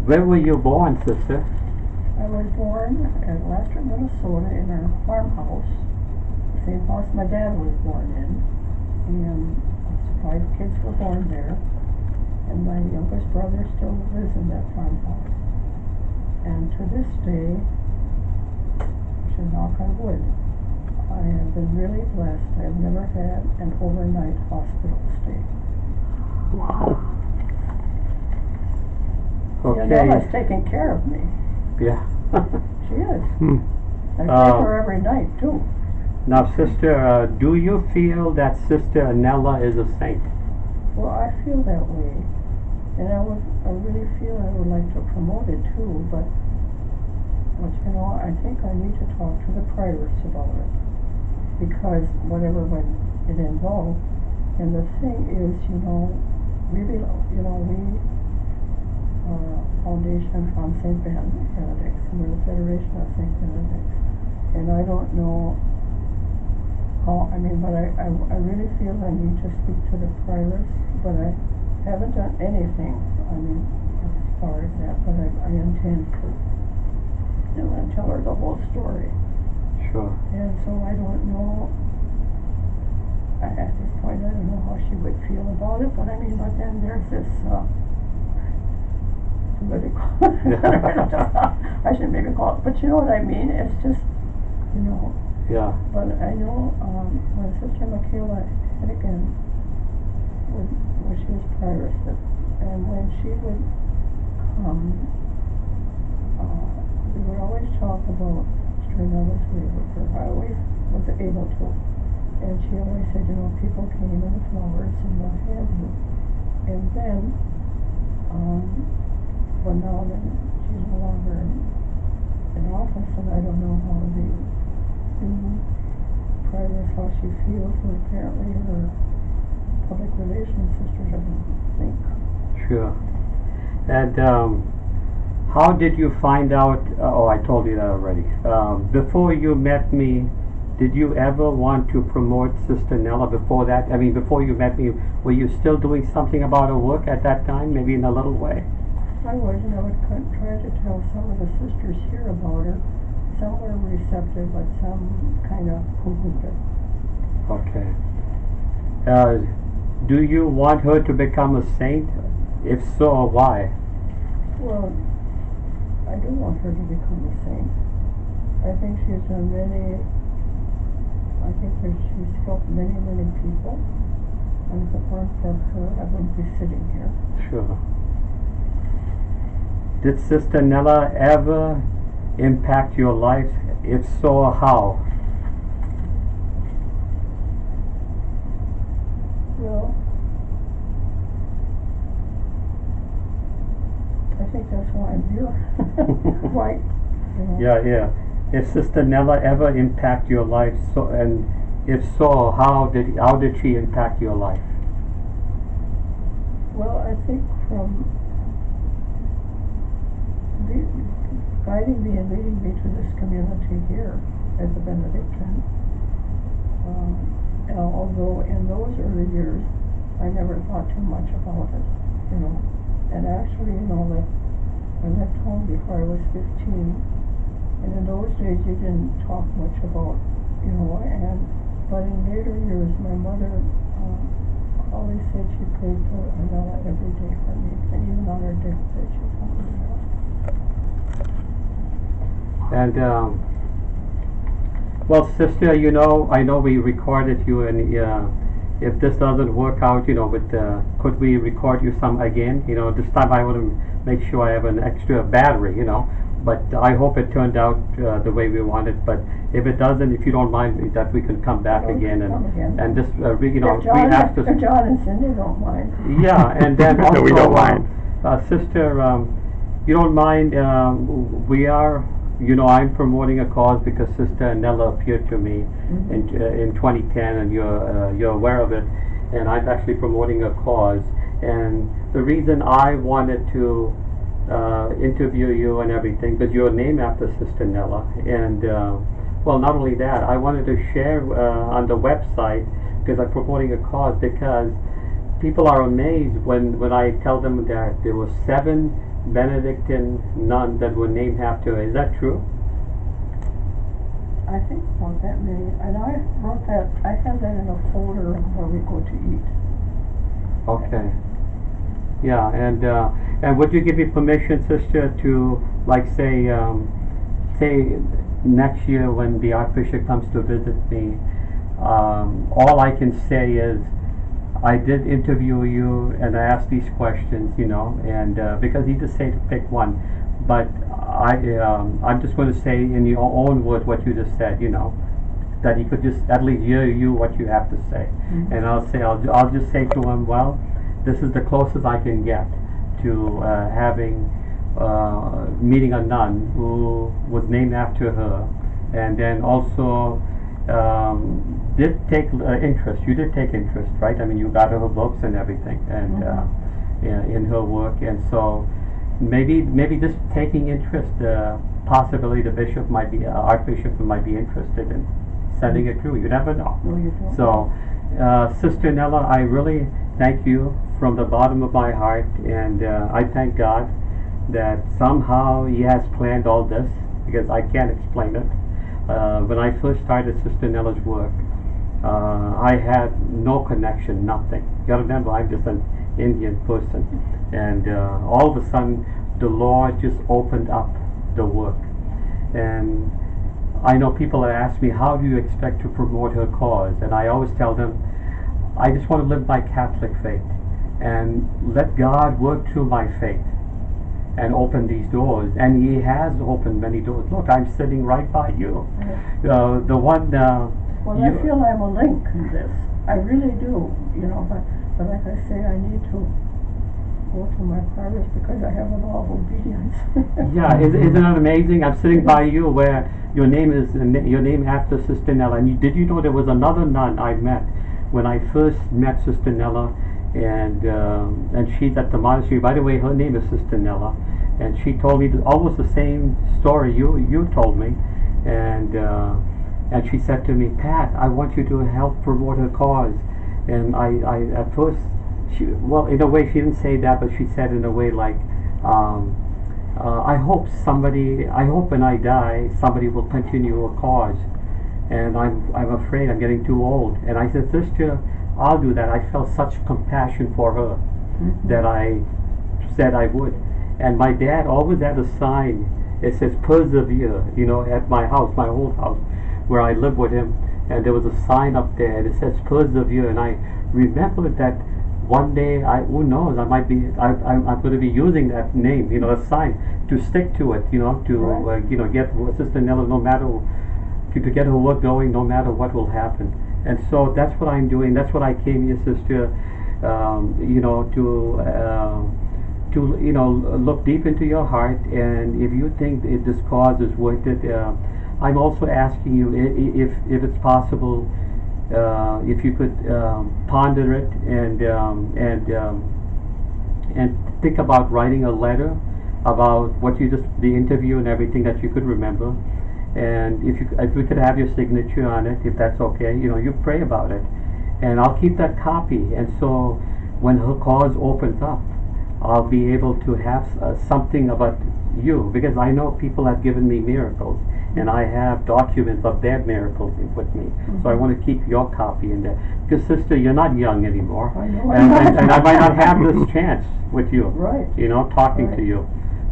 Where were you born, sister? I was born in Western Minnesota in our farmhouse, the same house my dad was born in, and 5 kids were born there, and my youngest brother still lives in that farmhouse. And to this day, I should knock on wood, I have been really blessed. I've never had an overnight hospital stay. Wow. Okay. Annella's taking care of me. Yeah. She is. I pray Uh, for her every night, too. Now, sister, do you feel that Sister Annella is a saint? Well, I feel that way. And I really feel I would like to promote it, too, but you know, I think I need to talk to the priors about it. Because whatever it involved, and the thing is, you know, we foundation from St. Benedict's, and we're the Federation of St. Benedict's, and I don't know how, but I really feel I need to speak to the priors, but I haven't done anything, as far as that, but I intend to, and tell her the whole story. Sure. And so I don't know, at this point I don't know how she would feel about it, but then there's this political, I shouldn't maybe call it, but you know what I mean, it's just, Yeah. But I know when Sister Michaela Hennigan, when she was prioress, and when she would come, we would always talk about Strenuous Way with her. I always was able to. And she always said, people came in the flowers and what have you. And then, well, now that she's no longer in office, and I don't know how the new prioress, how she feels, and apparently her public relations sister doesn't think. Sure. And how did you find out? Oh, I told you that already. Before you met me, did you ever want to promote Sister Annella before that? Before you met me, were you still doing something about her work at that time, maybe in a little way? I was, and I would try to tell some of the sisters here about her. Some were receptive, but some kind of poo-pooed it. Okay. Do you want her to become a saint? If so, why? Well, I do want her to become a saint. I think she's done she's helped many, many people. And if it weren't for her, I wouldn't be sitting here. Sure. Did Sister Annella ever impact your life? If so, how? Well, I think that's why I'm here. Right. Yeah. If Sister Annella ever impact your life, and if so, how did she impact your life? Well, I think from guiding me and leading me to this community here as a Benedictine, although in those early years I never thought too much about it, and actually, that I left home before I was 15, and in those days you didn't talk much about, but in later years my mother always said she prayed for Annella every day for me, and even on her deathbed she told me that. And well, sister, I know we recorded you, and if this doesn't work out, could we record you some again? This time I want to make sure I have an extra battery, but I hope it turned out the way we wanted. But if it doesn't, if you don't mind, that we can come back again and just we have to. If John and Cindy don't mind. Yeah, and then also, we don't mind. Sister, you don't mind? We are. I'm promoting a cause because Sister Annella appeared to me in 2010, and you're aware of it. And I'm actually promoting a cause. And the reason I wanted to interview you and everything, because you're named after Sister Annella, and well, not only that, I wanted to share on the website, because I'm promoting a cause, because people are amazed when I tell them that there were 7 Benedictine nuns that were named after her. Is that true? I think about that many, and I wrote that, I have that in a folder where we go to eat. Okay. Yeah, and would you give me permission, sister, to like say next year when the Archbishop comes to visit me, all I can say is I did interview you and I asked these questions, you know, and because he just said to pick one, but I'm just going to say in your own words what you just said, you know, that he could just at least hear you what you have to say, and I'll just say to him, well, this is the closest I can get to having meeting a nun who was named after her, and then also did take interest. You did take interest, right? I mean, you got her books and everything, and in her work, and so maybe just taking interest, possibly the bishop might be, Archbishop might be interested in sending it through. You never know. No, you don't. So, Sister Annella, I really thank you from the bottom of my heart, and I thank God that somehow He has planned all this, because I can't explain it. When I first started Sister Annella's work, I had no connection, nothing. You gotta remember, I'm just an Indian person, and all of a sudden the Lord just opened up the work. And I know people that ask me, how do you expect to promote her cause? And I always tell them, I just want to live by Catholic faith and let God work through my faith and open these doors. And He has opened many doors. Look, I'm sitting right by you. The one. Well, I feel I'm a link in this. I really do, you know. But like I say, I need to go to my parish because I have a law of obedience. Yeah, isn't that amazing? I'm sitting by you where your name is your name after Sister Nella. And did you know there was another nun I met when I first met Sister Nella, and she's at the monastery. By the way, her name is Sister Nella, and she told me almost the same story you told me, and she said to me, Pat, I want you to help promote her cause. And I at first, well, in a way she didn't say that, but she said in a way like, I hope when I die, somebody will continue a cause. And I'm afraid I'm getting too old. And I said, Sister, I'll do that. I felt such compassion for her that I said I would. And my dad always had a sign. It says persevere, you know, at my house, my old house, where I lived with him. And there was a sign up there, and it says persevere. And I remember that one day, who knows, I'm going to be using that name, you know, a sign, to stick to it, you know, to you know, get Sister Nella, no matter, to get her work going, no matter what will happen. And so that's what I'm doing. That's what I came here, Sister, you know, to you know, look deep into your heart, and if you think this cause is worth it, I'm also asking you if it's possible, if you could ponder it and think about writing a letter about what you just, the interview and everything that you could remember, and if we could have your signature on it, if that's okay, you know, you pray about it, and I'll keep that copy, and so when her cause opens up, I'll be able to have something about you, because I know people have given me miracles, and I have documents of their miracles with me. So I want to keep your copy in there. Because, Sister, you're not young anymore. I know. And I might not have this chance with you. Right. You know, talking to you.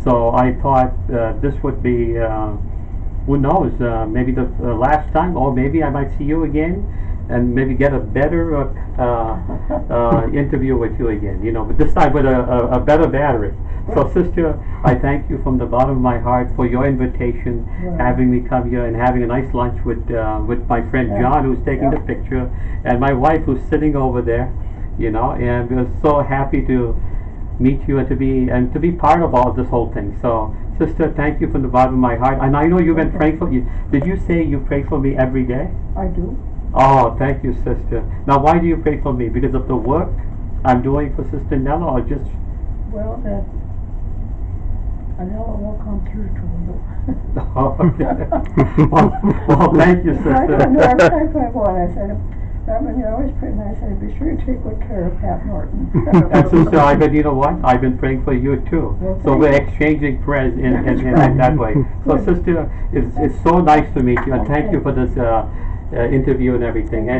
So I thought this would be, who knows, maybe the last time, or maybe I might see you again, and maybe get a better interview with you again, you know, but this time with a better battery. So, Sister, I thank you from the bottom of my heart for your invitation, having me come here and having a nice lunch with my friend John, who's taking the picture, and my wife, who's sitting over there, you know, and we're so happy to meet you and to be part of all this whole thing. So, Sister, thank you from the bottom of my heart. And I know you've been praying for you. Did you say you pray for me every day? I do. Oh, thank you, Sister. Now, why do you pray for me? Because of the work I'm doing for Sister Nella, or just... Well, that Annella will come through to you. Oh, okay. well, thank you, Sister. I don't know. Every time I said, I mean, you're always pretty nice, and be sure you take good care of Pat Norton. And Sister Ivan, you know what? I've been praying for you too. Well, So thank we're you. exchanging prayers in That's right. that way. So Good. Sister, it's so nice to meet you, and thank you Okay. for this interview and everything. And